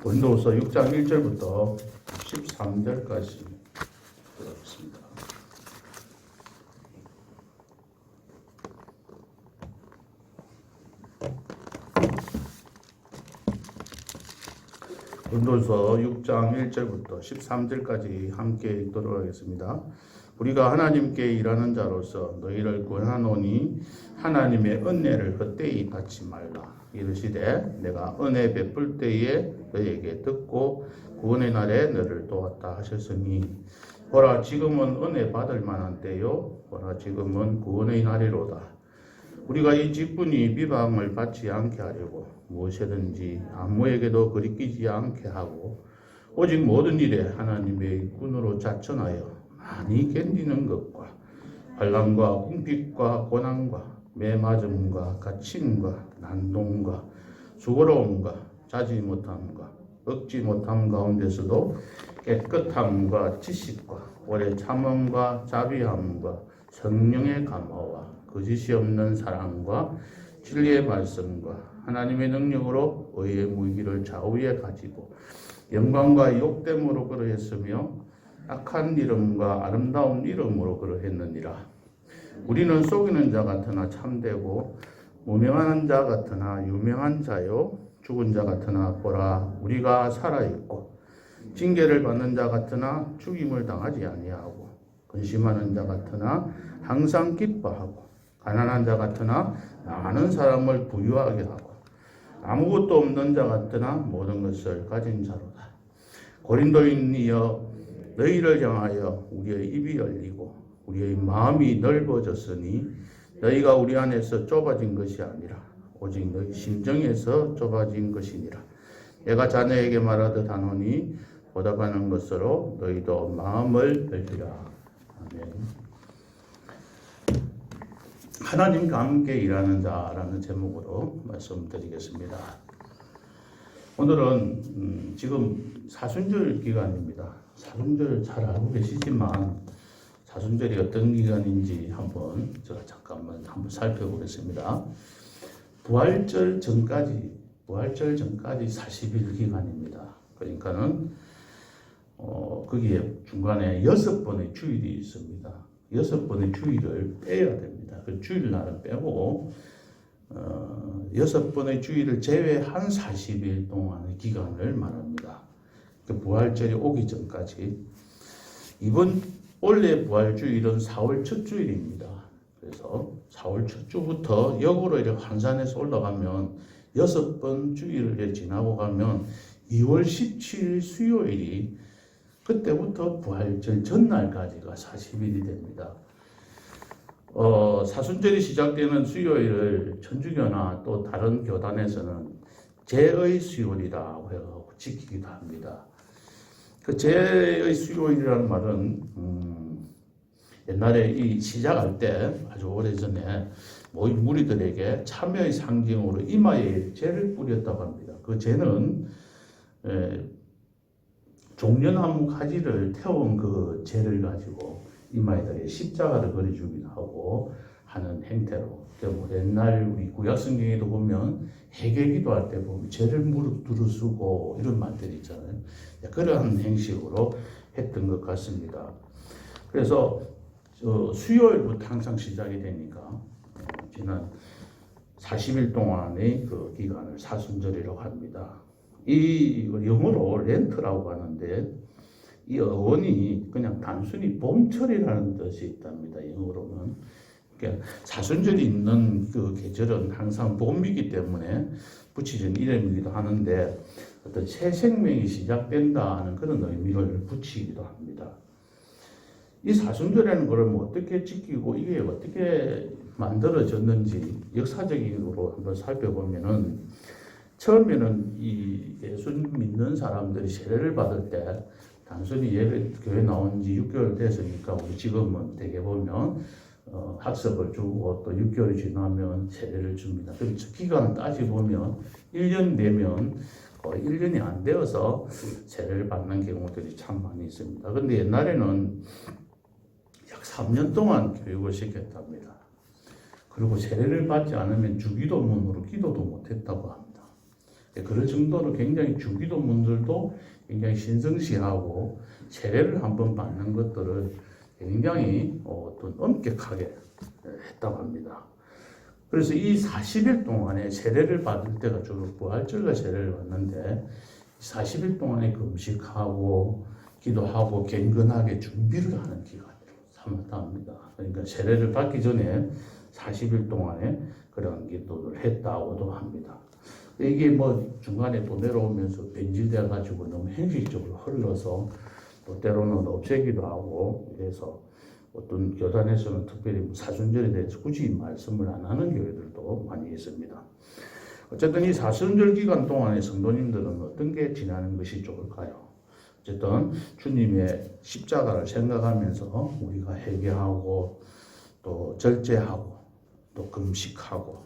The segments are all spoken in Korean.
고린도후서 6장 1절부터 13절까지 들어보겠습니다. 고린도후서 6장 1절부터 13절까지 함께 읽도록 하겠습니다. 우리가 하나님께 일하는 자로서 너희를 권하노니 하나님의 은혜를 헛되이 받지 말라. 이르시되 내가 은혜 베풀 때에 너희에게 듣고 구원의 날에 너를 도왔다 하셨으니 보라 지금은 은혜 받을 만한 때요 보라 지금은 구원의 날이로다. 우리가 이 직분이 비방을 받지 않게 하려고 무엇이든지 아무에게도 거리끼지 않게 하고 오직 모든 일에 하나님의 일꾼으로 자천하여 많이 견디는 것과 환난과 궁핍과 고난과 매맞음과 갇힘과 난동과 수고로움과 자지 못함과 얻지 못함 가운데서도 깨끗함과 지식과 오래 참음과 자비함과 성령의 감화와 거짓이 없는 사랑과 진리의 말씀과 하나님의 능력으로 의의 무기를 좌우에 가지고 영광과 욕됨으로 그러했으며 악한 이름과 아름다운 이름으로 그러했느니라. 우리는 속이는 자 같으나 참되고 무명한 자 같으나 유명한 자요 죽은 자 같으나 보라 우리가 살아있고 징계를 받는 자 같으나 죽임을 당하지 아니하고 근심하는 자 같으나 항상 기뻐하고 가난한 자 같으나 많은 사람을 부유하게 하고 아무것도 없는 자 같으나 모든 것을 가진 자로다. 고린도인이여 너희를 향하여 우리의 입이 열리고 우리의 마음이 넓어졌으니 너희가 우리 안에서 좁아진 것이 아니라 오직 너희 심정에서 좁아진 것이니라. 내가 자네에게 말하듯 하노니 보답하는 것으로 너희도 마음을 열리라. 아멘. 하나님과 함께 일하는 자라는 제목으로 말씀드리겠습니다. 오늘은 지금 사순절 기간입니다. 사순절 잘 알고 계시지만 사순절이 어떤 기간인지 한번 제가 잠깐만 살펴보겠습니다. 부활절 전까지 40일 기간입니다. 그러니까는 거기에 중간에 6번의 주일이 있습니다. 6번의 주일을 빼야 됩니다. 그 주일날은 빼고 6번의 주일을 제외한 40일 동안의 기간을 말합니다. 그 부활절이 오기 전까지. 원래 부활주일은 4월 첫 주일입니다. 그래서 4월 첫 주부터 역으로 이렇게 환산해서 올라가면 6번 주일을 지나고 가면 2월 17일 수요일이 그때부터 부활절 전날까지가 40일이 됩니다. 사순절이 시작되는 수요일을 천주교나 또 다른 교단에서는 제의 수요일이라고 해서 지키기도 합니다. 그 제의 수요일이라는 말은 옛날에 이 시작할 때 아주 오래전에 모인 무리들에게 참여의 상징으로 이마에 제를 뿌렸다고 합니다. 그 제는 종려나무 가지를 태운 그 제를 가지고 이마에다가 십자가를 그려주기도 하고 하는 행태로 옛날 우리 구약 성경에도 보면 해결기도 할 때 보면 제를 무릎 두르쓰고 이런 말들이 있잖아요. 그러한 행식으로 했던 것 같습니다. 그래서 수요일부터 항상 시작이 되니까 지난 40일 동안의 그 기간을 사순절이라고 합니다. 이 영어로 렌트라고 하는데 이 어원이 그냥 단순히 봄철이라는 뜻이 있답니다. 영어로는. 그러니까 사순절이 있는 그 계절은 항상 봄이기 때문에 붙이진 이름이기도 하는데 어떤 새 생명이 시작된다 하는 그런 의미를 붙이기도 합니다. 이 사순절이라는 것을 뭐 어떻게 지키고 이게 어떻게 만들어졌는지 역사적으로 한번 살펴보면은 처음에는 이 예수 믿는 사람들이 세례를 받을 때 단순히 교회 나온 지 6개월 됐으니까 우리 지금은 대개 보면 학습을 주고 또 6개월이 지나면 세례를 줍니다. 그리고 기간을 따지보면 1년 되면 거의 1년이 안 되어서 세례를 받는 경우들이 참 많이 있습니다. 그런데 옛날에는 약 3년 동안 교육을 시켰답니다. 그리고 세례를 받지 않으면 주기도문으로 기도도 못했다고 합니다. 그럴 정도로 굉장히 주기도문들도 굉장히 신성시하고 세례를 한번 받는 것들을 굉장히 어떤 엄격하게 했다고 합니다. 그래서 이 40일 동안에 세례를 받을 때가 주로 부활절과 세례를 받는데 40일 동안에 금식하고 기도하고 갱건하게 준비를 하는 기간으로 삼았다 합니다. 그러니까 세례를 받기 전에 40일 동안에 그런 기도를 했다고도 합니다. 이게 뭐 중간에 또 내려오면서 변질돼 가지고 너무 형식적으로 흘러서 또 때로는 없애기도 하고 그래서 어떤 교단에서는 특별히 사순절에 대해서 굳이 말씀을 안 하는 교회들도 많이 있습니다. 어쨌든 이 사순절 기간 동안에 성도님들은 어떤 게 지나는 것이 좋을까요? 어쨌든 주님의 십자가를 생각하면서 우리가 회개하고 또 절제하고 또 금식하고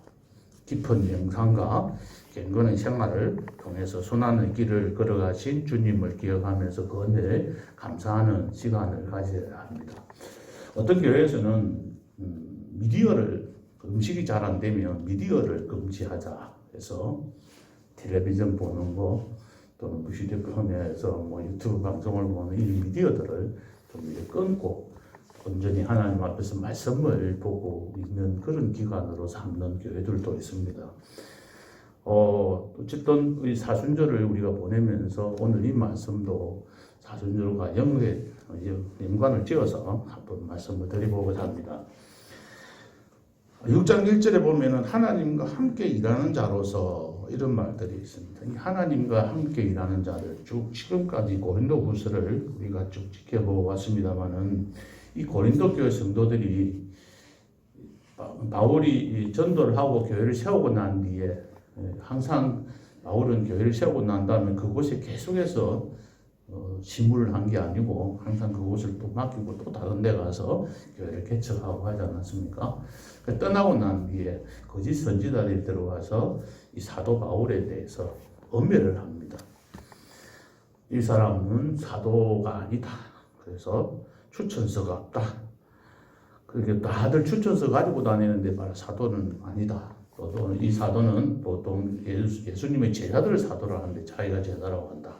깊은 명상과 갱건한 생활을 통해서 순환의 길을 걸어가신 주님을 기억하면서 그 은혜에 감사하는 시간을 가져야 합니다. 어떤 교회에서는 미디어를 음식이 잘 안 되면 미디어를 금지하자 해서 텔레비전 보는 거 또는 휴대폰에서 뭐 유튜브 방송을 보는 이 미디어들을 좀 끊고 온전히 하나님 앞에서 말씀을 보고 있는 그런 기간으로 삼는 교회들도 있습니다. 어쨌든 이 사순절을 우리가 보내면서 오늘 이 말씀도 사순절과 연관을 지어서 한번 말씀을 드려보고자 합니다. 6장 1절에 보면은 하나님과 함께 일하는 자로서 이런 말들이 있습니다. 이 하나님과 함께 일하는 자들 쭉 지금까지 고린도후서를 우리가 쭉 지켜보고 왔습니다만은 이 고린도 교회 성도들이 바울이 전도를 하고 교회를 세우고 난 뒤에 항상 바울은 교회를 세우고 난 다음에 그곳에 계속해서 심부를 한 게 아니고 항상 그곳을 또 맡기고 또 다른 데 가서 교회를 개척하고 하지 않았습니까? 떠나고 난 뒤에 거짓 선지자들이 들어와서 이 사도 바울에 대해서 엄멸을 합니다. 이 사람은 사도가 아니다. 그래서 추천서가 없다. 그렇게 다들 추천서 가지고 다니는데 바로 사도는 아니다. 또 이 사도는 보통 예수님의 제자들을 사도를 하는데 자기가 제자라고 한다.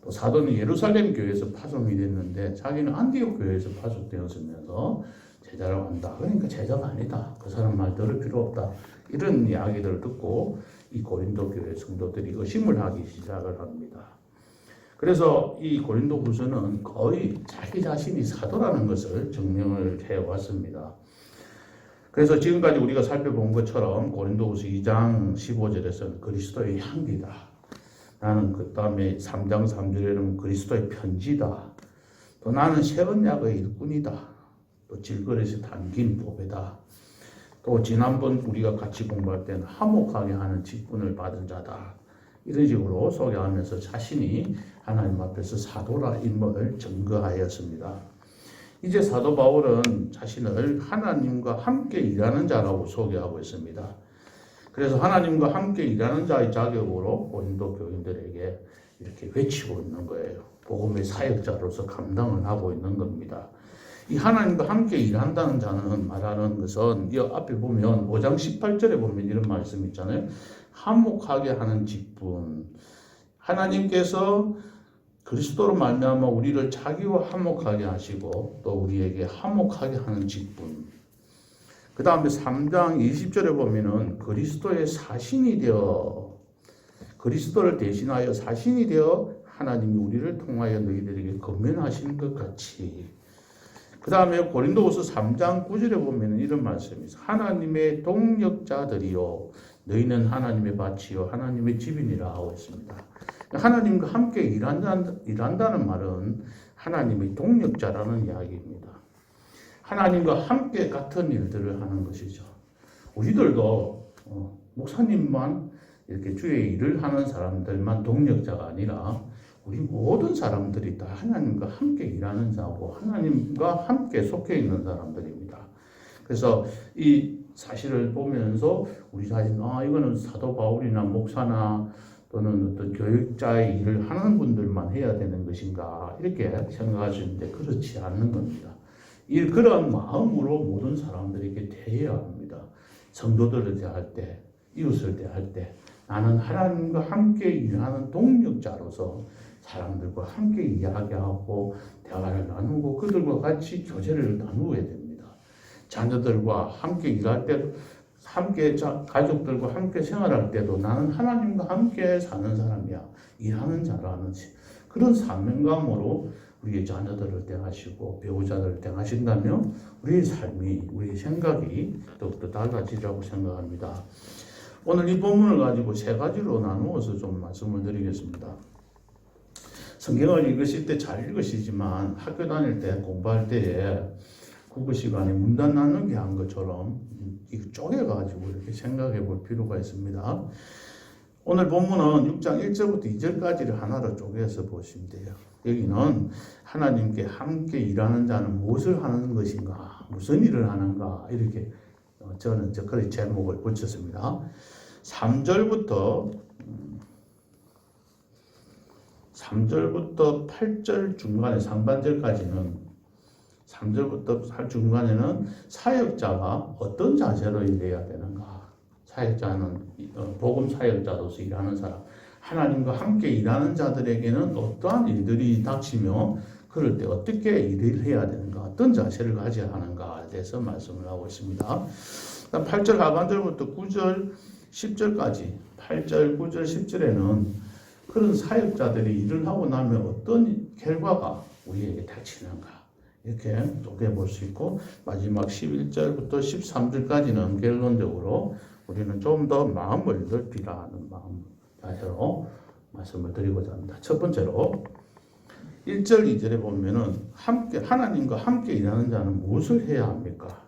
또 사도는 예루살렘 교회에서 파송이 됐는데 자기는 안디옥 교회에서 파송되었으면서 제자라고 한다. 그러니까 제자가 아니다. 그 사람 말 들을 필요 없다. 이런 이야기들을 듣고 이 고린도 교회 성도들이 의심을 하기 시작을 합니다. 그래서 이 고린도후서는 거의 자기 자신이 사도라는 것을 증명을 해왔습니다. 그래서 지금까지 우리가 살펴본 것처럼 고린도후서 2장 15절에서는 그리스도의 향기다. 나는 그 다음에 3장 3절에는 그리스도의 편지다. 또 나는 새 언약의 일꾼이다. 또 질그릇에 담긴 보배다. 또 지난번 우리가 같이 공부할 때는 화목하게 하는 직분을 받은 자다. 이런 식으로 소개하면서 자신이 하나님 앞에서 사도라 임을 증거하였습니다. 이제 사도 바울은 자신을 하나님과 함께 일하는 자라고 소개하고 있습니다. 그래서 하나님과 함께 일하는 자의 자격으로 고린도 교인들에게 이렇게 외치고 있는 거예요. 복음의 사역자로서 감당을 하고 있는 겁니다. 이 하나님과 함께 일한다는 자는 말하는 것은 이 앞에 보면 5장 18절에 보면 이런 말씀 있잖아요. 화목하게 하는 직분. 하나님께서 그리스도로 말미암아 우리를 자기와 화목하게 하시고 또 우리에게 화목하게 하는 직분. 그 다음에 3장 20절에 보면은 그리스도의 사신이 되어 그리스도를 대신하여 사신이 되어 하나님이 우리를 통하여 너희들에게 건면하시는 것 같이. 그 다음에 고린도후서 3장 9절에 보면 이런 말씀이 있어요. 하나님의 동력자들이요 너희는 하나님의 밭이요 하나님의 집이니라 하고 있습니다. 하나님과 함께 일한다는 말은 하나님의 동력자라는 이야기입니다. 하나님과 함께 같은 일들을 하는 것이죠. 우리들도 목사님만 이렇게 주의 일을 하는 사람들만 동력자가 아니라 우리 모든 사람들이 다 하나님과 함께 일하는 자고 하나님과 함께 속해 있는 사람들입니다. 그래서 이 사실을 보면서 우리 자신 이거는 사도 바울이나 목사나 또는 어떤 교육자의 일을 하는 분들만 해야 되는 것인가 이렇게 생각할 수 있는데 그렇지 않는 겁니다. 그런 마음으로 모든 사람들에게 대해야 합니다. 성도들을 대할 때, 이웃을 대할 때, 나는 하나님과 함께 일하는 동력자로서 사람들과 함께 이야기하고 대화를 나누고 그들과 같이 교제를 나누어야 됩니다. 자녀들과 함께 일할 때도 함께 가족들과 함께 생활할 때도 나는 하나님과 함께 사는 사람이야. 일하는 자라는 그런 사명감으로 우리의 자녀들을 대하시고 배우자들을 대하신다면 우리의 삶이 우리의 생각이 더욱더 달라지리라고 생각합니다. 오늘 이 본문을 가지고 세 가지로 나누어서 좀 말씀을 드리겠습니다. 성경을 읽으실 때 잘 읽으시지만 학교 다닐 때 공부할 때에 국어 시간에 문단 나누기 한 것처럼 이거 쪼개가지고 이렇게 생각해 볼 필요가 있습니다. 오늘 본문은 6장 1절부터 2절까지를 하나로 쪼개서 보시면 돼요. 여기는 하나님께 함께 일하는 자는 무엇을 하는 것인가, 무슨 일을 하는가 이렇게 저는 그런 제목을 붙였습니다. 3절부터 8절 중간에 상반절까지는 3절부터 8절 중간에는 사역자가 어떤 자세로 일해야 되는가, 사역자는 복음 사역자로서 일하는 사람, 하나님과 함께 일하는 자들에게는 어떠한 일들이 닥치며 그럴 때 어떻게 일을 해야 되는가, 어떤 자세를 가져야 하는가에 대해서 말씀을 하고 있습니다. 8절 하반절부터 9절 10절까지 8절, 9절, 10절에는 그런 사역자들이 일을 하고 나면 어떤 결과가 우리에게 닥치는가 이렇게 쪼개볼 수 있고, 마지막 11절부터 13절까지는 결론적으로 우리는 좀 더 마음을 넓히라는 마음 자세로 말씀을 드리고자 합니다. 첫 번째로 1절, 2절에 보면은 하나님과 함께 일하는 자는 무엇을 해야 합니까?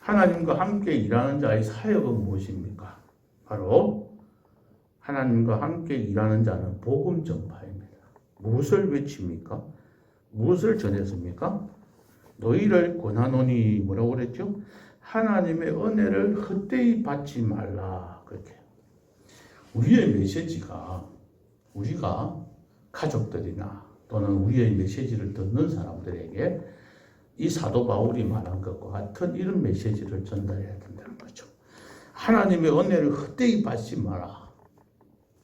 하나님과 함께 일하는 자의 사역은 무엇입니까? 바로 하나님과 함께 일하는 자는 복음 전파입니다. 무엇을 외칩니까? 무엇을 전했습니까? 너희를 권하노니 뭐라고 그랬죠? 하나님의 은혜를 헛되이 받지 말라. 그렇게. 우리의 메시지가 우리가 가족들이나 또는 우리의 메시지를 듣는 사람들에게 이 사도 바울이 말한 것과 같은 이런 메시지를 전달해야 된다는 거죠. 하나님의 은혜를 헛되이 받지 마라.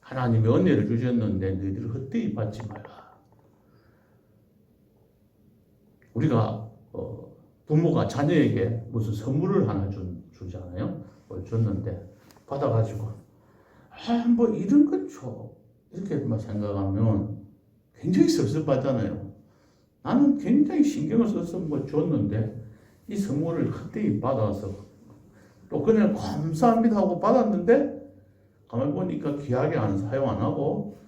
하나님의 은혜를 주셨는데 너희들이 헛되이 받지 말라. 우리가 부모가 자녀에게 무슨 선물을 하나 주잖아요. 뭘 줬는데 받아가지고 뭐 이런 것 줘. 이렇게만 생각하면 굉장히 섭섭하잖아요. 나는 굉장히 신경을 써서 뭐 줬는데 이 선물을 헛되이 받아서 또 그냥 감사합니다 하고 받았는데 가만히 보니까 귀하게 사용 안 하고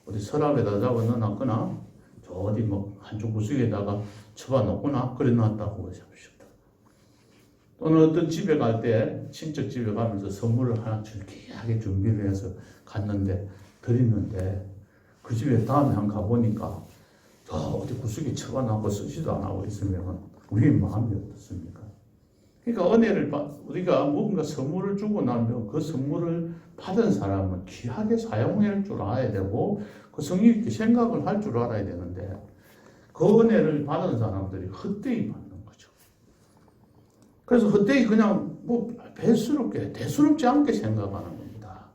어디 서랍에다 잡아 넣어놨거나 저 어디 뭐 한쪽 구석에다가 쳐봐 놓거나 그래 놨다고 보십시오. 또는 어떤 집에 갈 때 친척 집에 가면서 선물을 하나 귀하게 준비를 해서 갔는데 드렸는데 그 집에 다음에 한 가보니까 저 어디 구석에 쳐봐 놨고 쓰지도 안 하고 있으면 우리의 마음이 어떻습니까? 그러니까 은혜를 우리가 뭔가 선물을 주고 나면 그 선물을 받은 사람은 귀하게 사용할 줄 알아야 되고 그 성의 있게 생각을 할 줄 알아야 되는데 그 은혜를 받은 사람들이 헛되이 받는 거죠. 그래서 헛되이 그냥 뭐 대수롭지 않게 생각하는 겁니다.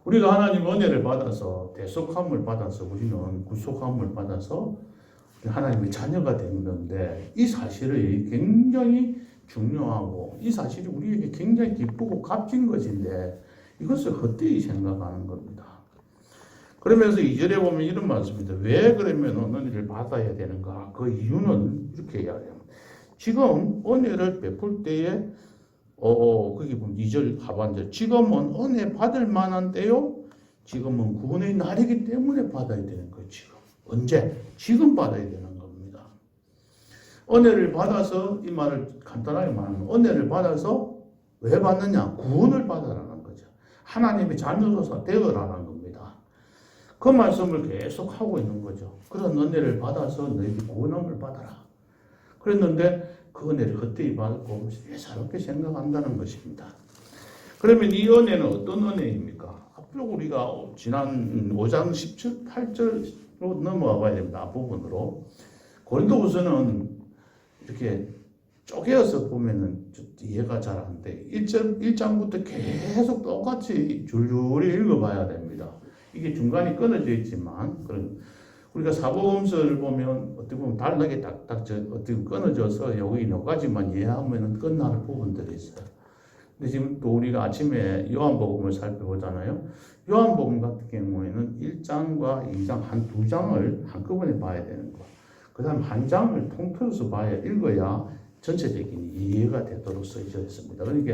우리가 하나님 은혜를 받아서 대속함을 받아서 우리는 구속함을 받아서 하나님의 자녀가 됐는데 이 사실이 굉장히 중요하고 이 사실이 우리에게 굉장히 기쁘고 값진 것인데 이것을 헛되이 생각하는 겁니다. 그러면서 2절에 보면 이런 말씀입니다. 왜 그러면 은혜를 받아야 되는가? 그 이유는 이렇게 이야기합니다. 지금 은혜를 베풀 때에 거기 보면 2절 하반절 지금은 은혜 받을 만한 때요. 지금은 구원의 날이기 때문에 받아야 되는 거예요. 지금. 언제? 지금 받아야 되는 겁니다. 은혜를 받아서 이 말을 간단하게 말하면 은혜를 받아서 왜 받느냐? 구원을 받으라는 거죠. 하나님의 자녀로서 되어라는 겁니다. 그 말씀을 계속 하고 있는 거죠. 그런 은혜를 받아서 너희들이 구원함을 받아라. 그랬는데 그 은혜를 헛되이 받고 예사롭게 생각한다는 것입니다. 그러면 이 은혜는 어떤 은혜입니까? 앞으로 우리가 지난 5장 17, 8절로 넘어가 봐야 됩니다. 앞부분으로. 고린도후서는 이렇게 쪼개어서 보면은 이해가 잘 안 돼. 1장부터 계속 똑같이 줄줄이 읽어봐야 됩니다. 이게 중간에 끊어져 있지만, 우리가 사복음서를 보면 어떻게 보면 다르게 딱딱 어떻게 끊어져서 여기까지만 이해하면 끝나는 부분들이 있어요. 근데 지금 또 우리가 아침에 요한복음을 살펴보잖아요. 요한복음 같은 경우에는 1장과 2장 한 두 장을 한꺼번에 봐야 되는 거. 그 다음 한 장을 통틀어서 읽어야 전체적인 이해가 되도록 써져 있습니다. 그러니까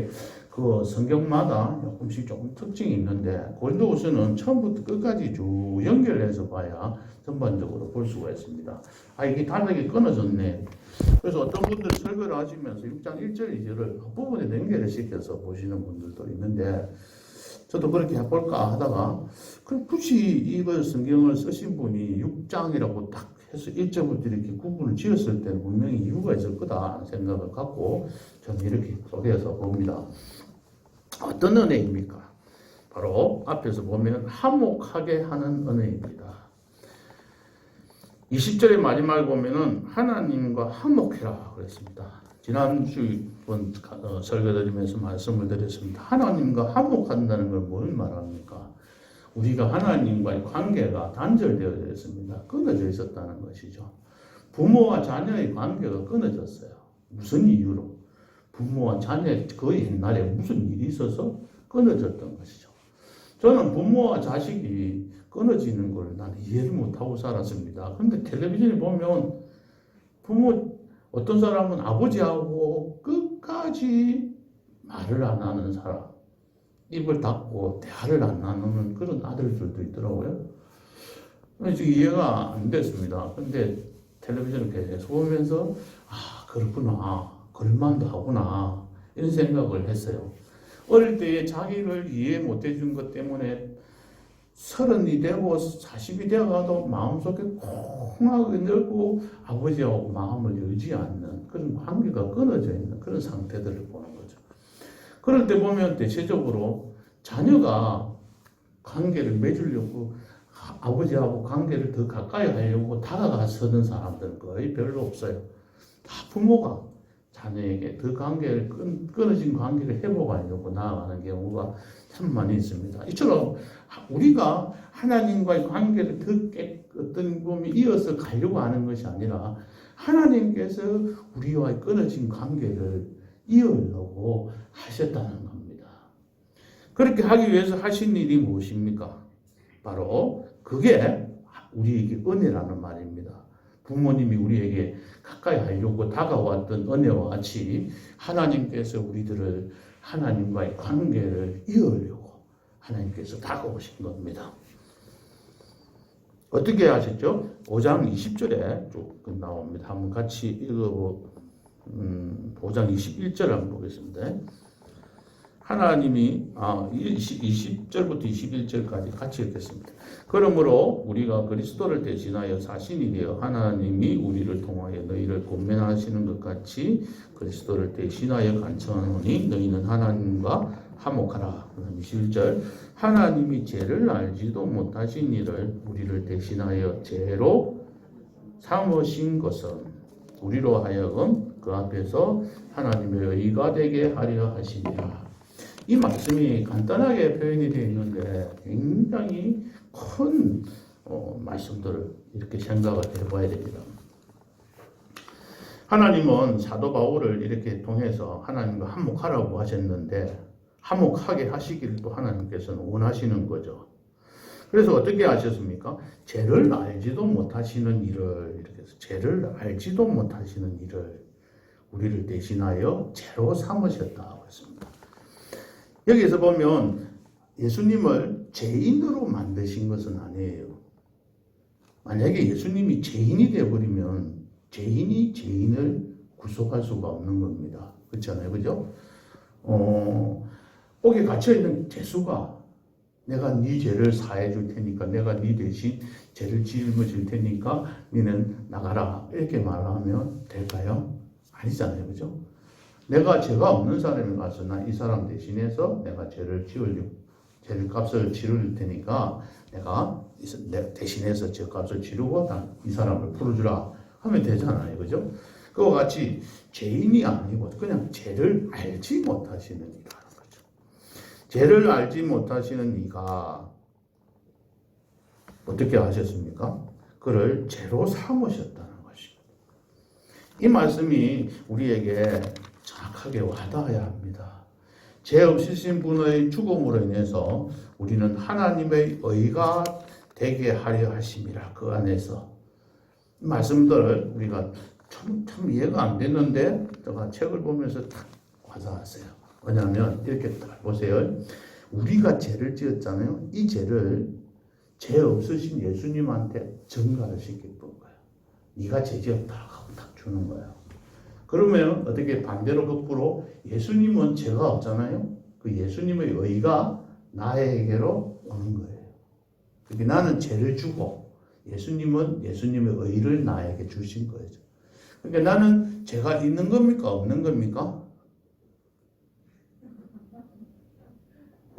그 성경마다 조금 특징이 있는데 고린도후서는 처음부터 끝까지 쭉 연결해서 봐야 전반적으로 볼 수가 있습니다. 이게 다르게 끊어졌네. 그래서 어떤 분들 설교를 하시면서 6장 1절 2절을 앞부분에 연결을 시켜서 보시는 분들도 있는데 저도 그렇게 해볼까 하다가 그럼 굳이 이걸 성경을 쓰신 분이 6장이라고 딱 해서 1절부터 이렇게 구분을 지었을 때는 분명히 이유가 있을 거다 생각을 갖고 저는 이렇게 소개해서 봅니다. 어떤 은혜입니까? 바로 앞에서 보면 화목하게 하는 은혜입니다. 20절의 마지막에 보면은 하나님과 화목해라 그랬습니다. 지난주 설교 드리면서 말씀을 드렸습니다. 하나님과 화목한다는 걸 뭘 말합니까? 우리가 하나님과의 관계가 단절되어 있습니다. 끊어져 있었다는 것이죠. 부모와 자녀의 관계가 끊어졌어요. 무슨 이유로? 부모와 자녀 그 옛날에 무슨 일이 있어서 끊어졌던 것이죠. 저는 부모와 자식이 끊어지는 걸 나는 이해를 못하고 살았습니다. 그런데 텔레비전에 보면 어떤 사람은 아버지하고 끝까지 말을 안 하는 사람, 입을 닫고 대화를 안 나누는 그런 아들들도 있더라고요. 지금 이해가 안 됐습니다. 근데 텔레비전을 계속 보면서 그렇구나, 그럴만도 하구나 이런 생각을 했어요. 어릴 때에 자기를 이해 못 해준 것 때문에 30이 되고 40이 되어가도 마음속에 콩하게 넓고 아버지하고 마음을 열지 않는 그런 관계가 끊어져 있는 그런 상태들을 보는 거죠. 그럴 때 보면 대체적으로 자녀가 관계를 맺으려고 아버지하고 관계를 더 가까이 하려고 다가가서는 사람들은 거의 별로 없어요. 다 부모가 자녀에게 더 관계를 끊어진 관계를 회복하려고 나아가는 경우가 참 많이 있습니다. 이처럼 우리가 하나님과의 관계를 더 어떤 부분이 이어서 가려고 하는 것이 아니라 하나님께서 우리와의 끊어진 관계를 이으려고 하셨다는 겁니다. 그렇게 하기 위해서 하신 일이 무엇입니까? 바로 그게 우리에게 은혜라는 말입니다. 부모님이 우리에게 가까이 하려고 다가왔던 은혜와 같이 하나님께서 우리들을 하나님과의 관계를 이으려고 하나님께서 다가오신 겁니다. 어떻게 하셨죠? 5장 20절에 쭉 나옵니다. 한번 같이 읽어보 5장 21절 한번 보겠습니다. 하나님이 20절부터 21절까지 같이 읽겠습니다. 그러므로 우리가 그리스도를 대신하여 사신이 되어 하나님이 우리를 통하여 너희를 권면하시는 것 같이 그리스도를 대신하여 간청하노니 너희는 하나님과 화목하라. 21절 하나님이 죄를 알지도 못하신 이를 우리를 대신하여 죄로 삼으신 것은 우리로 하여금 그 앞에서 하나님의 의가 되게 하려 하시니라. 이 말씀이 간단하게 표현이 되어 있는데 굉장히 큰 말씀들을 이렇게 생각을 해봐야 됩니다. 하나님은 사도 바울을 이렇게 통해서 하나님과 화목하라고 하셨는데 화목하게 하시기를 또 하나님께서는 원하시는 거죠. 그래서 어떻게 하셨습니까? 죄를 알지도 못하시는 일을 이렇게 해서 죄를 알지도 못하시는 일을 우리를 대신하여 죄로 삼으셨다고 했습니다. 여기에서 보면 예수님을 죄인으로 만드신 것은 아니에요. 만약에 예수님이 죄인이 되어버리면 죄인이 죄인을 구속할 수가 없는 겁니다. 그렇잖아요. 그죠? 옥에 갇혀있는 죄수가 내가 네 죄를 사해 줄 테니까 내가 네 대신 죄를 짊어질 테니까 너는 나가라 이렇게 말하면 될까요? 아니잖아요. 그죠? 내가 죄가 없는 사람이 가서 나 이 사람 대신해서 내가 죄를 값을 치를 테니까 내가 대신해서 죄 값을 치르고 이 사람을 풀어주라 하면 되잖아요. 그죠? 그와 같이 죄인이 아니고 그냥 죄를 알지 못하시는 이가 하는 거죠. 죄를 알지 못하시는 이가 어떻게 하셨습니까? 그를 죄로 삼으셨다는 것입니다. 이 말씀이 우리에게 정확하게 와닿아야 합니다. 죄 없으신 분의 죽음으로 인해서 우리는 하나님의 의가 되게 하려 하심이라. 그 안에서 말씀들을 우리가 참 이해가 안 됐는데 제가 책을 보면서 딱 와닿았어요. 왜냐하면 이렇게 딱 보세요. 우리가 죄를 지었잖아요. 이 죄를 죄 없으신 예수님한테 전가를 시켰던 거예요. 네가 죄 지었다 하고 딱 주는 거예요. 그러면 어떻게 반대로 거꾸로 예수님은 죄가 없잖아요. 그 예수님의 의가 나에게로 오는 거예요. 그러니까 나는 죄를 주고 예수님은 예수님의 의를 나에게 주신 거예요. 그러니까 나는 죄가 있는 겁니까? 없는 겁니까?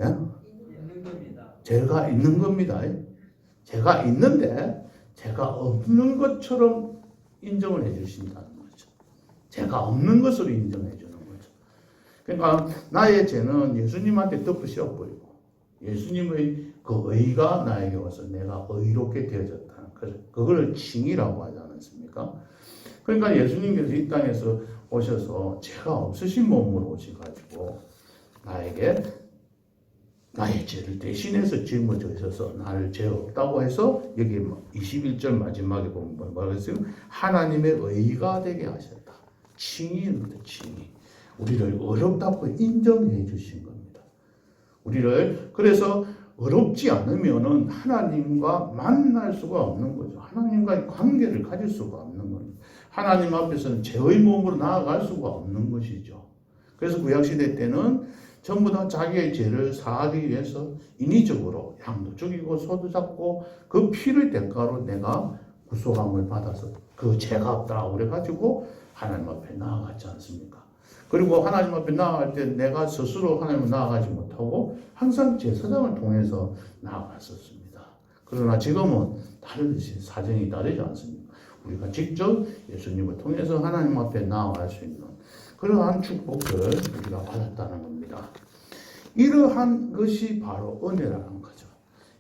예? 있는 겁니다. 죄가 있는 겁니다. 죄가 있는데 죄가 없는 것처럼 인정을 해주신다는 거죠. 죄가 없는 것으로 인정해 주는 거죠. 그러니까 나의 죄는 예수님한테 덮으셔 보이고 예수님의 그 의가 나에게 와서 내가 의롭게 되어졌다는 거죠. 그걸 칭의라고 하지 않습니까? 그러니까 예수님께서 이 땅에서 오셔서 죄가 없으신 몸으로 오셔가지고 나에게 나의 죄를 대신해서 짊어져서 나를 죄 없다고 해서 여기 21절 마지막에 보면 뭐라고 했어요? 하나님의 의가 되게 하셨다. 칭의입니다. 칭의. 우리를 어렵다고 인정해 주신 겁니다. 우리를 그래서 어렵지 않으면은 하나님과 만날 수가 없는 거죠. 하나님과의 관계를 가질 수가 없는 겁니다. 하나님 앞에서는 죄의 몸으로 나아갈 수가 없는 것이죠. 그래서 구약시대 때는 전부 다 자기의 죄를 사하기 위해서 인위적으로 양도 죽이고 소도 잡고 그 피를 대가로 내가 구속함을 받아서 그 죄가 없다고 그래가지고 하나님 앞에 나아갔지 않습니까? 그리고 하나님 앞에 나아갈 때 내가 스스로 하나님을 나아가지 못하고 항상 제사장을 통해서 나아갔었습니다. 그러나 지금은 다르듯이 사정이 다르지 않습니까? 우리가 직접 예수님을 통해서 하나님 앞에 나아갈 수 있는 그러한 축복들을 우리가 받았다는 겁니다. 이러한 것이 바로 은혜라는 거죠.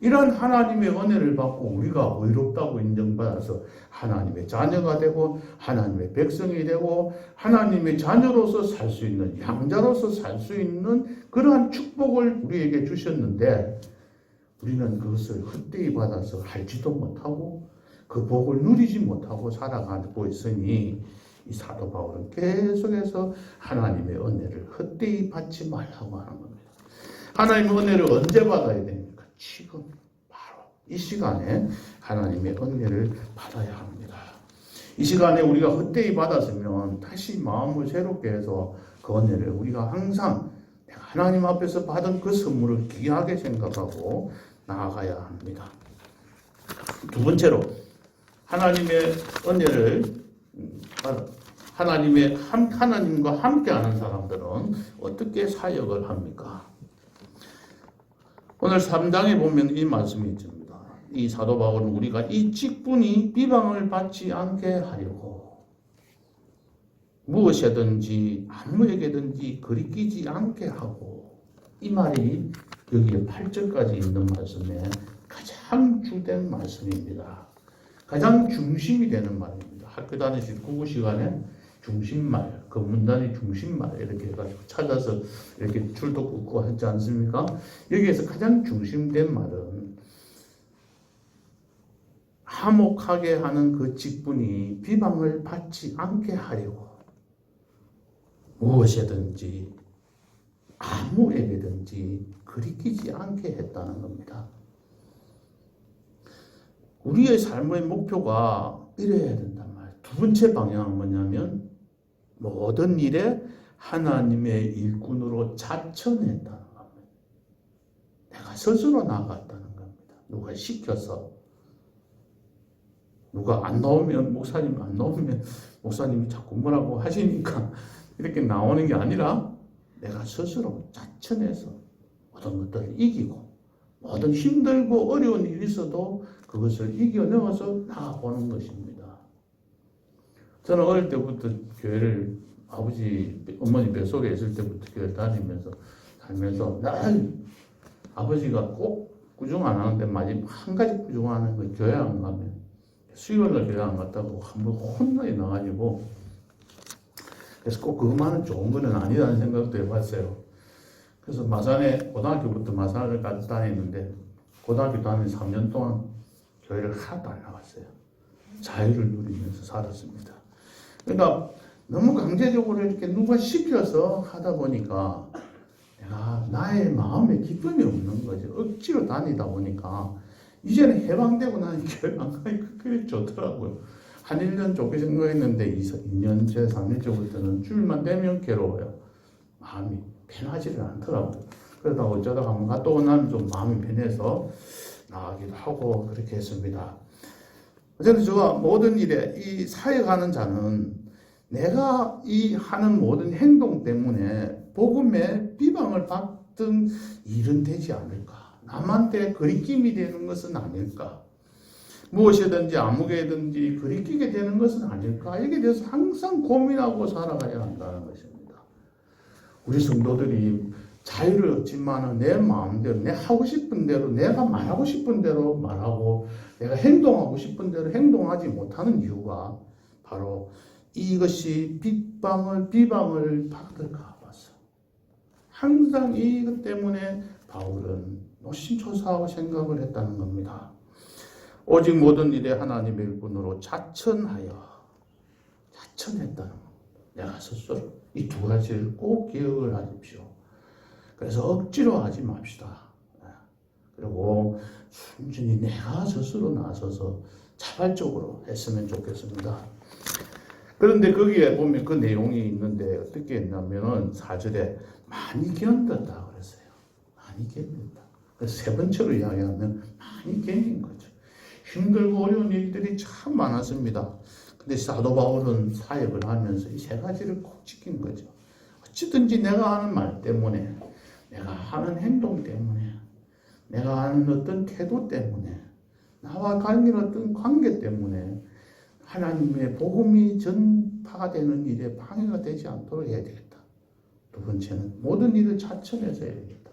이런 하나님의 은혜를 받고 우리가 의롭다고 인정받아서 하나님의 자녀가 되고 하나님의 백성이 되고 하나님의 자녀로서 살 수 있는 양자로서 살 수 있는 그러한 축복을 우리에게 주셨는데 우리는 그것을 헛되이 받아서 알지도 못하고 그 복을 누리지 못하고 살아가고 있으니 이 사도 바울은 계속해서 하나님의 은혜를 헛되이 받지 말라고 하는 겁니다. 하나님의 은혜를 언제 받아야 됩니까? 지금 바로 이 시간에 하나님의 은혜를 받아야 합니다. 이 시간에 우리가 헛되이 받았으면 다시 마음을 새롭게 해서 그 은혜를 우리가 항상 내가 하나님 앞에서 받은 그 선물을 귀하게 생각하고 나아가야 합니다. 두 번째로 하나님의 은혜를 하나님과 함께하는 사람들은 어떻게 사역을 합니까? 오늘 3장에 보면 이 말씀이 있습니다. 이 사도 바울은 우리가 이 직분이 비방을 받지 않게 하려고 무엇이든지 아무에게든지 거리끼지 않게 하고 이 말이 여기에 8절까지 있는 말씀에 가장 주된 말씀입니다. 가장 중심이 되는 말입니다. 학교 다니실 국어 시간에 중심말, 그 문단의 중심말 이렇게 해가지고 찾아서 이렇게 줄도 긋고 하지 않습니까? 여기에서 가장 중심된 말은 화목하게 하는 그 직분이 비방을 받지 않게 하려고 무엇이든지 아무에게든지 거리끼지 않게 했다는 겁니다. 우리의 삶의 목표가 이래야 된단 말이에요. 두 번째 방향은 뭐냐면 모든 일에 하나님의 일꾼으로 자천했다는 겁니다. 내가 스스로 나아갔다는 겁니다. 누가 시켜서 누가 안 나오면 목사님 안 나오면 목사님이 자꾸 뭐라고 하시니까 이렇게 나오는 게 아니라 내가 스스로 자천해서 모든 것들을 이기고 모든 힘들고 어려운 일이 있어도 그것을 이겨내어서 나아보는 것입니다. 저는 어릴 때부터 교회를 아버지, 어머니 뱃속에 있을 때부터 교회 다니면서 살면서 늘 아버지가 꼭 꾸중 안 하는데 마지막 한 가지 꾸중하는 거 교회 안 가면 수요일날 교회 안 갔다고 한번 혼나게 나가지고 그래서 꼭 그것만은 좋은 거는 아니라는 생각도 해봤어요. 그래서 마산에 고등학교부터 마산을 다녔는데 고등학교 다닌 3년 동안 교회를 하나도 안 나갔어요. 자유를 누리면서 살았습니다. 그러니까 너무 강제적으로 이렇게 누가 시켜서 하다 보니까 내가 나의 마음에 기쁨이 없는 거죠. 억지로 다니다 보니까 이제는 해방되고 나니 교회 안 가니까 그게 좋더라고요. 한 1년 좋게 생각했는데 2년째, 3년째부터는 주일만 되면 괴로워요. 마음이 편하지를 않더라고요. 그러다 어쩌다가 한번 갔다 오고 나면 좀 마음이 편해서 나가기도 하고 그렇게 했습니다. 어쨌든 제가 모든 일에 이 사역하는 자는 내가 이 하는 모든 행동 때문에 복음의 비방을 받든 일은 되지 않을까. 남한테 거리낌이 되는 것은 아닐까. 무엇이든지 아무개든지 거리끼게 되는 것은 아닐까. 여기에 대해서 항상 고민하고 살아가야 한다는 것입니다. 우리 성도들이 자유를 얻지만은 내 마음대로, 내 하고 싶은 대로, 내가 말하고 싶은 대로 말하고, 내가 행동하고 싶은 대로 행동하지 못하는 이유가 바로 이것이 비방을 받을까 봐서. 항상 이것 때문에 바울은 노심초사하고 생각을 했다는 겁니다. 오직 모든 일에 하나님의 일꾼으로 자천했다는 겁니다. 내가 스스로 이 두 가지를 꼭 기억을 하십시오. 그래서 억지로 하지 맙시다. 그리고 순전히 내가 스스로 나서서 자발적으로 했으면 좋겠습니다. 그런데 거기에 보면 그 내용이 있는데 어떻게 했냐면은 4절에 많이 견뎠다 그랬어요. 많이 견뎠다. 그래서 세 번째로 이야기하면 많이 견딘 거죠. 힘들고 어려운 일들이 참 많았습니다. 근데 사도 바울은 사역을 하면서 이 세 가지를 꼭 지킨 거죠. 어찌든지 내가 하는 말 때문에, 내가 하는 행동 때문에, 내가 하는 어떤 태도 때문에, 나와 관계는 어떤 관계 때문에 하나님의 복음이 전파가 되는 일에 방해가 되지 않도록 해야 되겠다. 두 번째는 모든 일을 자천해서 해야 되겠다.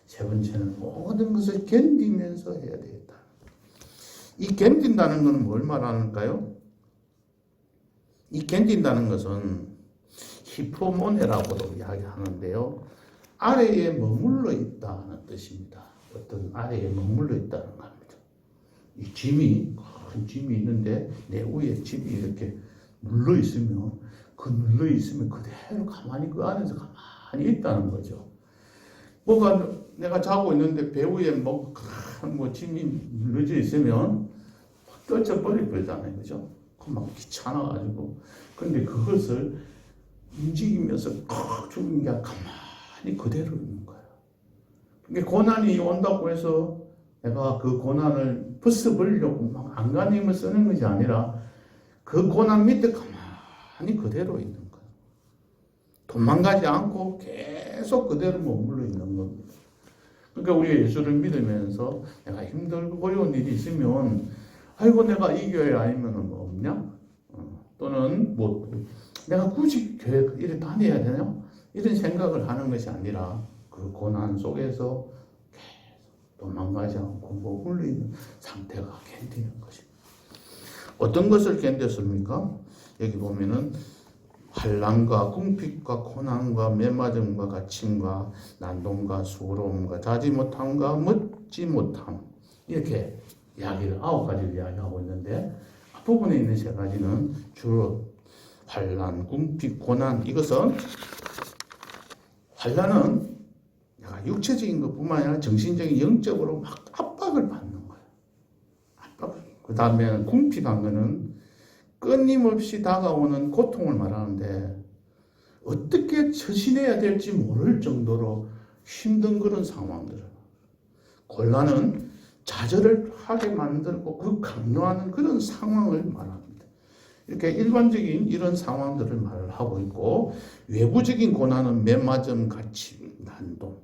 세 번째는 모든 것을 견디면서 해야 되겠다. 이 견딘다는 것은 뭘 말하는가요? 이 견딘다는 것은 히포모네라고도 이야기하는데요. 아래에 머물러 있다는 뜻입니다. 어떤 아래에 머물러 있다는 겁니다. 이 짐이, 큰 짐이 있는데 내 위에 짐이 이렇게 눌러 있으면 그대로 가만히 그 안에서 가만히 있다는 거죠. 뭐가 내가 자고 있는데 배 위에 뭐 짐이 눌러져 있으면 떨쳐버릴 거잖아요. 그죠? 막 귀찮아가지고. 근데 그것을 움직이면서 죽은 게 가만히 그대로 있는 거예요. 그러니까 고난이 온다고 해서 내가 그 고난을 벗어버리려고 막 안간힘을 쓰는 것이 아니라 그 고난 밑에 가만히 그대로 있는 거예요. 도망가지 않고 계속 그대로 머물러 있는 겁니다. 그러니까 우리가 예수를 믿으면서 내가 힘들고 어려운 일이 있으면 아이고 내가 이 교회 아니면 뭐 없냐? 또는 뭐 내가 굳이 교회 이래 다녀야 되냐? 이런 생각을 하는 것이 아니라 그 고난 속에서 계속 도망가지 않고 머물러 있는 상태가 견디는 것입니다. 어떤 것을 견뎠습니까? 여기 보면은 환난과 궁핍과 고난과 매맞음과 갇힘과 난동과 수고로움과 자지 못함과 묻지 못함, 이렇게 이야기를 9가지를 이야기하고 있는데 앞부분에 있는 3가지는 주로 환난, 궁핍, 고난. 이것은 환난은 내가 육체적인 것뿐만 아니라 정신적인, 영적으로 막 압박을 받는 거예요. 그 다음에 궁핍한 거는 끊임없이 다가오는 고통을 말하는데 어떻게 처신해야 될지 모를 정도로 힘든 그런 상황들. 곤란은 좌절을 하게 만들고 그 강요하는 그런 상황을 말합니다. 이렇게 일반적인 이런 상황들을 말을 하고 있고, 외부적인 고난은 매맞음, 갇힘, 난동.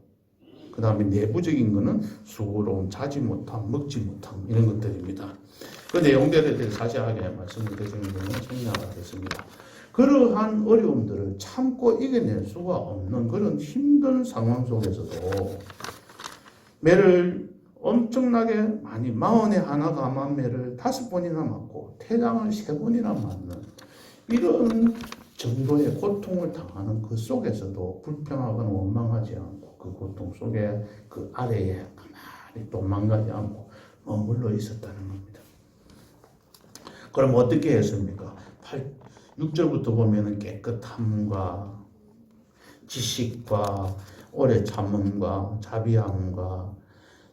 그 다음에 내부적인 거는 수고로움, 자지 못함, 먹지 못함, 이런 것들입니다. 그 내용들에 대해 자세하게 말씀을 드리는 경우 생략하겠습니다. 그러한 어려움들을 참고 이겨낼 수가 없는 그런 힘든 상황 속에서도 매를 엄청나게 많이 41 감암매를 5번이나 맞고 태장을 3번이나 맞는 이런 정도의 고통을 당하는 그 속에서도 불평하거나 원망하지 않고 그 고통 속에 그 아래에 가만히 도망가지 않고 머물러 있었다는 겁니다. 그럼 어떻게 했습니까? 6절부터 보면은 깨끗함과 지식과 오래 참음과 자비함과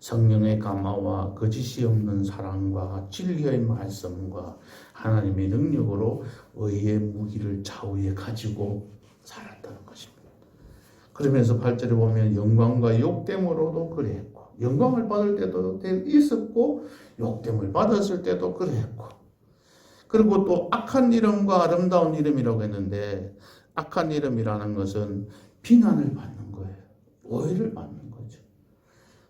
성령의 감화와 거짓이 없는 사랑과 진리의 말씀과 하나님의 능력으로 의의 무기를 좌우에 가지고 살았다는 것입니다. 그러면서 8절에 보면 영광과 욕됨으로도 그랬고 영광을 받을 때도 있었고 욕됨을 받았을 때도 그랬고 그리고 또 악한 이름과 아름다운 이름이라고 했는데 악한 이름이라는 것은 비난을 받는 거예요. 오해를 받는 거죠.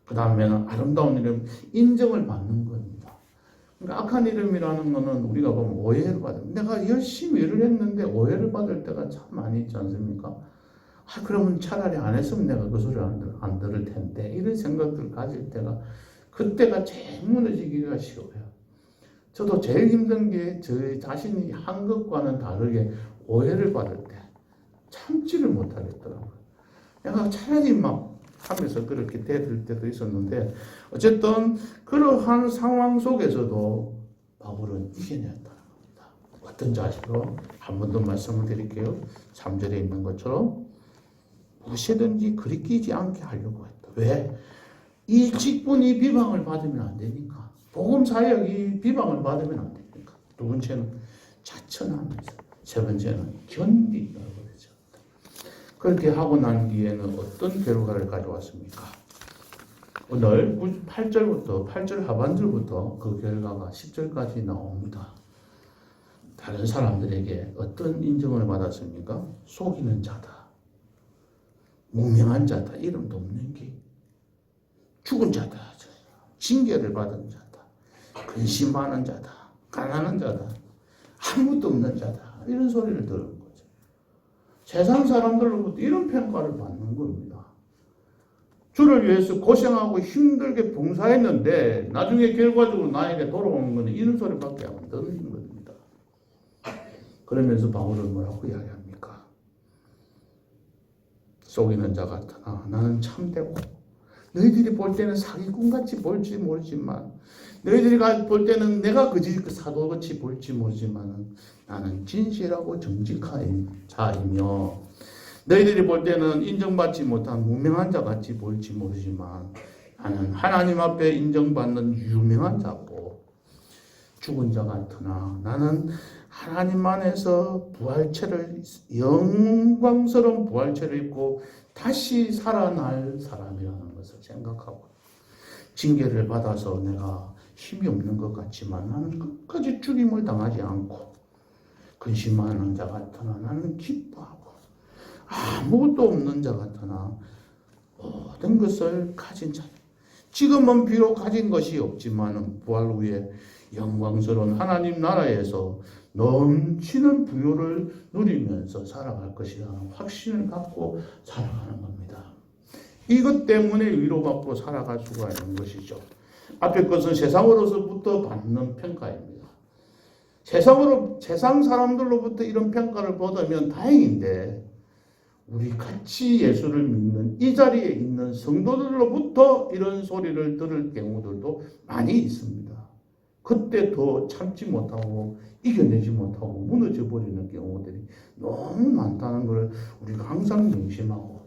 그 다음에는 아름다운 이름, 인정을 받는 겁니다. 그러니까 악한 이름이라는 것은 우리가 보면 오해를 받는, 내가 열심히 일을 했는데 오해를 받을 때가 참 많이 있지 않습니까? 그러면 차라리 안 했으면 내가 그 소리를 안 들을 텐데 이런 생각들을 가질 때가 그때가 제일 무너지기가 쉬워요. 저도 제일 힘든 게 저 자신이 한 것과는 다르게 오해를 받을 때 참지를 못하겠더라고요. 내가 차라리 막 하면서 그렇게 대들 때도 있었는데 어쨌든 그러한 상황 속에서도 바울은 이겨냈다는 겁니다. 어떤 자세로 한 번 더 말씀을 드릴게요. 3절에 있는 것처럼 무엇이든지 그리끼지 않게 하려고 했다. 왜? 이 직분이 비방을 받으면 안 되니까. 복음 사역이 비방을 받으면 안 되니까. 두 번째는 자천하면서, 세 번째는 견딘다고 그러죠. 그렇게 하고 난 뒤에는 어떤 결과를 가져왔습니까? 오늘 8절 하반절부터 그 결과가 10절까지 나옵니다. 다른 사람들에게 어떤 인정을 받았습니까? 속이는 자다, 무명한 자다, 이름도 없는 게 죽은 자다, 징계를 받은 자다, 근심하는 자다, 가난한 자다, 아무것도 없는 자다, 이런 소리를 들은 거죠. 세상 사람들로부터 이런 평가를 받는 겁니다. 주를 위해서 고생하고 힘들게 봉사했는데 나중에 결과적으로 나에게 돌아오는 것은 이런 소리밖에 안 듣는 겁니다. 그러면서 바울은 뭐라고 이야기합니까? 속이는 자 같으나 나는 참되고 너희들이 볼 때는 사기꾼같이 볼지 모르지만 너희들이 볼 때는 내가 거짓 사도같이 볼지 모르지만 나는 진실하고 정직한 자이며 너희들이 볼 때는 인정받지 못한 무명한 자같이 볼지 모르지만 나는 하나님 앞에 인정받는 유명한 자고 죽은 자 같으나 나는 하나님 안에서 부활체를 영광스러운 부활체를 입고 다시 살아날 사람이라는 것을 생각하고 징계를 받아서 내가 힘이 없는 것 같지만 나는 끝까지 죽임을 당하지 않고 근심하는 자 같으나 나는 기뻐하고 아무것도 없는 자 같으나 모든 것을 가진 자. 지금은 비록 가진 것이 없지만 부활 후에 영광스러운 하나님 나라에서 넘치는 부요를 누리면서 살아갈 것이라는 확신을 갖고 살아가는 겁니다. 이것 때문에 위로받고 살아갈 수가 있는 것이죠. 앞에 것은 세상으로서부터 받는 평가입니다. 세상 사람들로부터 이런 평가를 받으면 다행인데 우리 같이 예수를 믿는 이 자리에 있는 성도들로부터 이런 소리를 들을 경우들도 많이 있습니다. 그때 더 참지 못하고 이겨내지 못하고 무너져 버리는 경우들이 너무 많다는 걸 우리가 항상 명심하고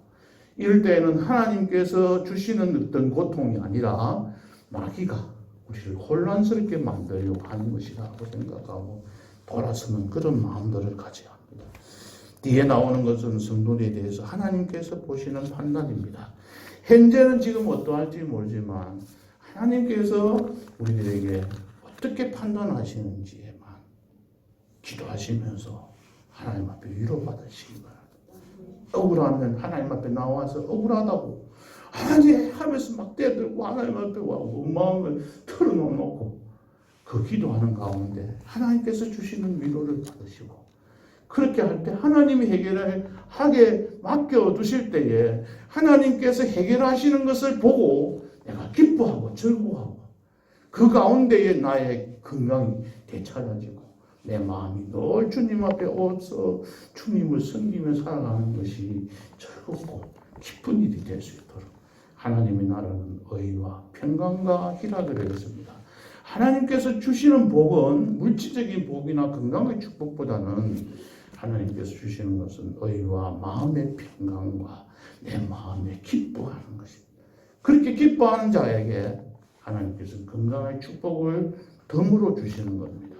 이럴 때에는 하나님께서 주시는 어떤 고통이 아니라 마귀가 우리를 혼란스럽게 만들려고 하는 것이라고 생각하고 돌아서는 그런 마음들을 가져야 합니다. 뒤에 나오는 것은 성도에 대해서 하나님께서 보시는 판단입니다. 현재는 지금 어떠할지 모르지만 하나님께서 우리들에게 어떻게 판단하시는지에만 기도하시면서 하나님 앞에 위로받으시기 바랍니다. 억울하면 하나님 앞에 나와서 억울하다고 하나님 하면서 막 떼들고 하나님 앞에 와서 마음을 털어놓고 그 기도하는 가운데 하나님께서 주시는 위로를 받으시고, 그렇게 할 때 하나님이 해결하게 맡겨두실 때에 하나님께서 해결하시는 것을 보고 내가 기뻐하고 즐거워하고, 그 가운데에 나의 건강이 되찾아지고 내 마음이 늘 주님 앞에 오서 주님을 섬기며 살아가는 것이 즐겁고 기쁜 일이 될 수 있도록 하나님의 나라는 의와 평강과 희락을 되겠습니다. 하나님께서 주시는 복은 물질적인 복이나 건강의 축복보다는 하나님께서 주시는 것은 의와 마음의 평강과 내 마음에 기뻐하는 것입니다. 그렇게 기뻐하는 자에게 하나님께서 건강의 축복을 덤으로 주시는 겁니다.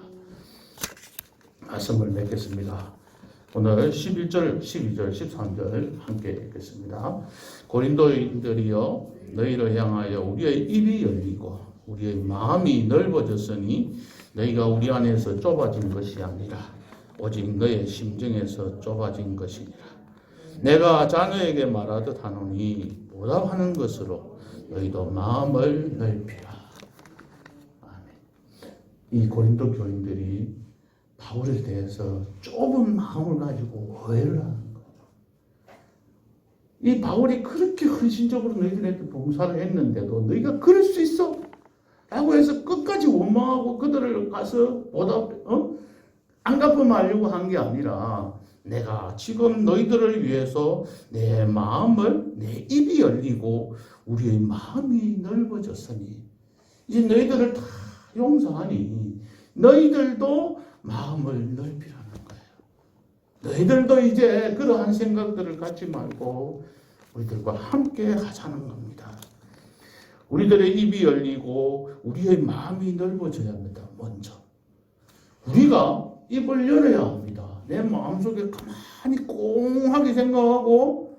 말씀을 맺겠습니다. 오늘 11절, 12절, 13절 함께 읽겠습니다. 고린도인들이여, 너희를 향하여 우리의 입이 열리고 우리의 마음이 넓어졌으니 너희가 우리 안에서 좁아진 것이 아니라 오직 너의 심정에서 좁아진 것이니라. 내가 자녀에게 말하듯 하노니 보답하는 것으로 너희도 마음을 넓히라. 아멘. 이 고린도 교인들이 바울에 대해서 좁은 마음을 가지고 오해를 하는 거예요. 이 바울이 그렇게 헌신적으로 너희들한테 봉사를 했는데도 너희가 그럴 수 있어? 라고 해서 끝까지 원망하고 그들을 가서 안 갚아마려고 한 게 아니라, 내가 지금 너희들을 위해서 내 마음을, 내 입이 열리고 우리의 마음이 넓어졌으니 이제 너희들을 다 용서하니 너희들도 마음을 넓히라는 거예요. 너희들도 이제 그러한 생각들을 갖지 말고 우리들과 함께 하자는 겁니다. 우리들의 입이 열리고 우리의 마음이 넓어져야 합니다. 먼저 우리가 입을 열어야 합니다. 내 마음속에 가만히 꽁하게 생각하고,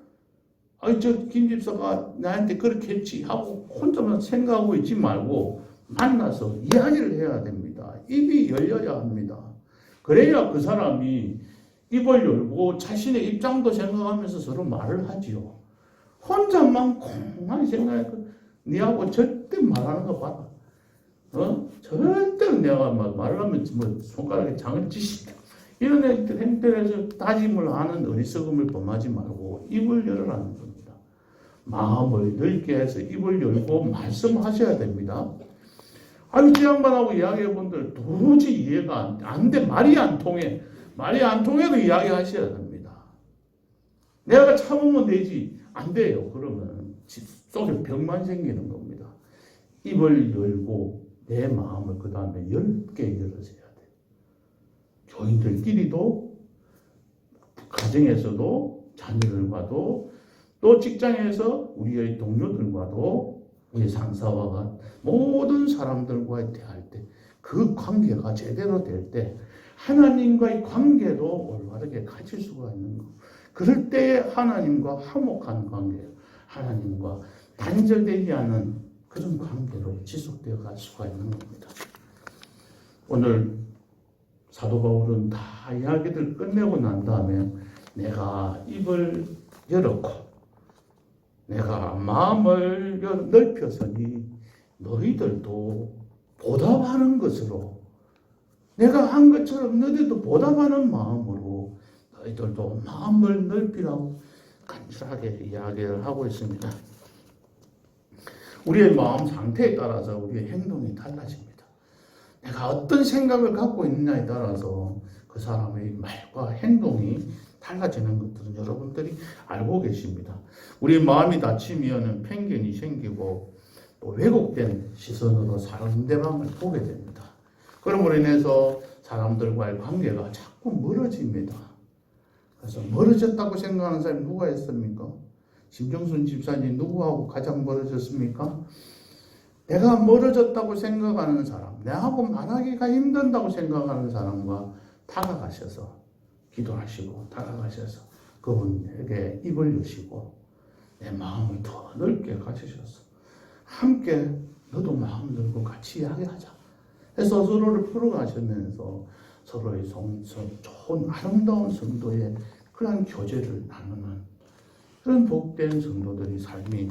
저 김집사가 나한테 그렇게 했지 하고 혼자만 생각하고 있지 말고 만나서 이야기를 해야 됩니다. 입이 열려야 합니다. 그래야 그 사람이 입을 열고 자신의 입장도 생각하면서 서로 말을 하지요. 혼자만 콩하니 생각하니까 니하고 절대 말하는 거 봐라. 절대 내가 말하면 손가락에 장을 찌시다. 이런 행태에서 다짐을 하는 어리석음을 범하지 말고 입을 열으라는 겁니다. 마음을 넓게 해서 입을 열고 말씀하셔야 됩니다. 아니, 지 양반하고 이야기해 본들 도무지 이해가 안 돼. 말이 안 통해. 말이 안 통해도 이야기하셔야 됩니다. 내가 참으면 되지. 안 돼요. 그러면 속에 병만 생기는 겁니다. 입을 열고 내 마음을 그 다음에 넓게 열어줘야 돼요. 교인들끼리도, 가정에서도, 자녀들과도, 또 직장에서 우리의 동료들과도, 우리 상사와 모든 사람들과 대할 때 그 관계가 제대로 될 때 하나님과의 관계도 올바르게 가질 수가 있는 거. 그럴 때에 하나님과 화목한 관계, 하나님과 단절되지 않은 그런 관계로 지속되어 갈 수가 있는 겁니다. 오늘 사도 바울은 다 이야기들 끝내고 난 다음에 내가 입을 열었고 내가 마음을 넓혔으니 너희들도 보답하는 것으로, 내가 한 것처럼 너희들도 보답하는 마음으로 너희들도 마음을 넓히라고 간절하게 이야기를 하고 있습니다. 우리의 마음 상태에 따라서 우리의 행동이 달라집니다. 내가 어떤 생각을 갖고 있느냐에 따라서 그 사람의 말과 행동이 달라지는 것들은 여러분들이 알고 계십니다. 우리 마음이 다치면 편견이 생기고 또 왜곡된 시선으로 상대방을 보게 됩니다. 그러므로 인해서 사람들과의 관계가 자꾸 멀어집니다. 그래서 멀어졌다고 생각하는 사람이 누가 있습니까? 심정순 집사님 누구하고 가장 멀어졌습니까? 내가 멀어졌다고 생각하는 사람, 내하고 말하기가 힘든다고 생각하는 사람과 다가가셔서 기도하시고 다가가셔서 그분에게 입을 여시고 내 마음을 더 넓게 가지셔서 함께 너도 마음 열고 같이 이야기하자 해서 서로를 풀어가시면서 서로의 좋은 아름다운 성도의 그러한 교제를 나누는 그런 복된 성도들의 삶이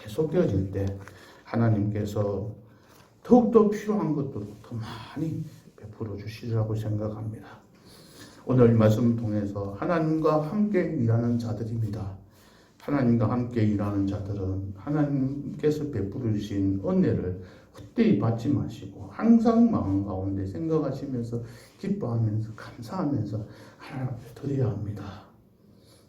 계속되어질 때 하나님께서 더욱더 필요한 것도 더 많이 베풀어 주시리라고 생각합니다. 오늘 말씀 통해서 하나님과 함께 일하는 자들입니다. 하나님과 함께 일하는 자들은 하나님께서 베풀어 주신 은혜를 헛되이 받지 마시고 항상 마음 가운데 생각하시면서 기뻐하면서 감사하면서 하나님 앞에 드려야 합니다.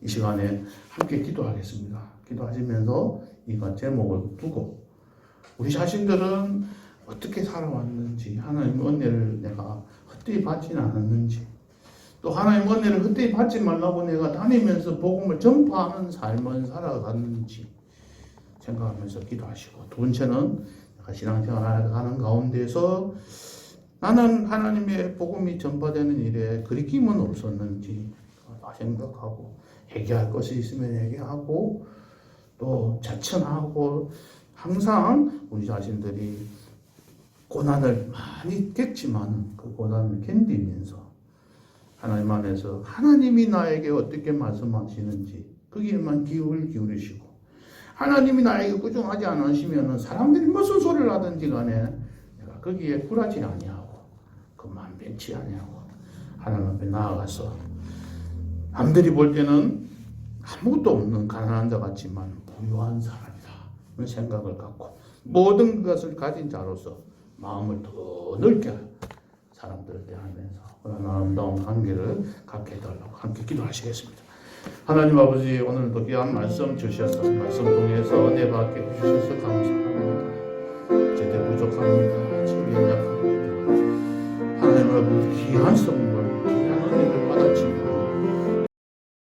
이 시간에 함께 기도하겠습니다. 기도하시면서 이거 제목을 두고 우리 자신들은 어떻게 살아왔는지, 하나님 은혜를 내가 헛되이 받지는 않았는지, 또 하나님 은혜를 헛되이 받지 말라고 내가 다니면서 복음을 전파하는 삶을 살아갔는지 생각하면서 기도하시고, 두 번째는 내가 신앙생활을 하는 가운데서 나는 하나님의 복음이 전파되는 일에 그리낌은 없었는지 생각하고, 회개할 것이 있으면 회개하고, 또 자천하고, 항상 우리 자신들이 고난을 많이 겪지만 그 고난을 견디면서 하나님 안에서 하나님이 나에게 어떻게 말씀하시는지 거기에만 귀를 기울이시고, 하나님이 나에게 꾸중하지 않으시면 사람들이 무슨 소리를 하든지 간에 내가 거기에 굴하지 아니하고 그만 벤치 아니하고 하나님 앞에 나아가서 남들이 볼 때는 아무것도 없는 가난한 자 같지만 부유한 사람이다 그런 생각을 갖고 모든 것을 가진 자로서 마음을 더 넓게 사람들을 대하면서 그런 아름다운 관계를 갖게 해달라고 함께 기도하시겠습니다. 하나님 아버지, 오늘도 귀한 말씀 주셔서 말씀 통해서 은혜 받게 해주셔서 감사합니다.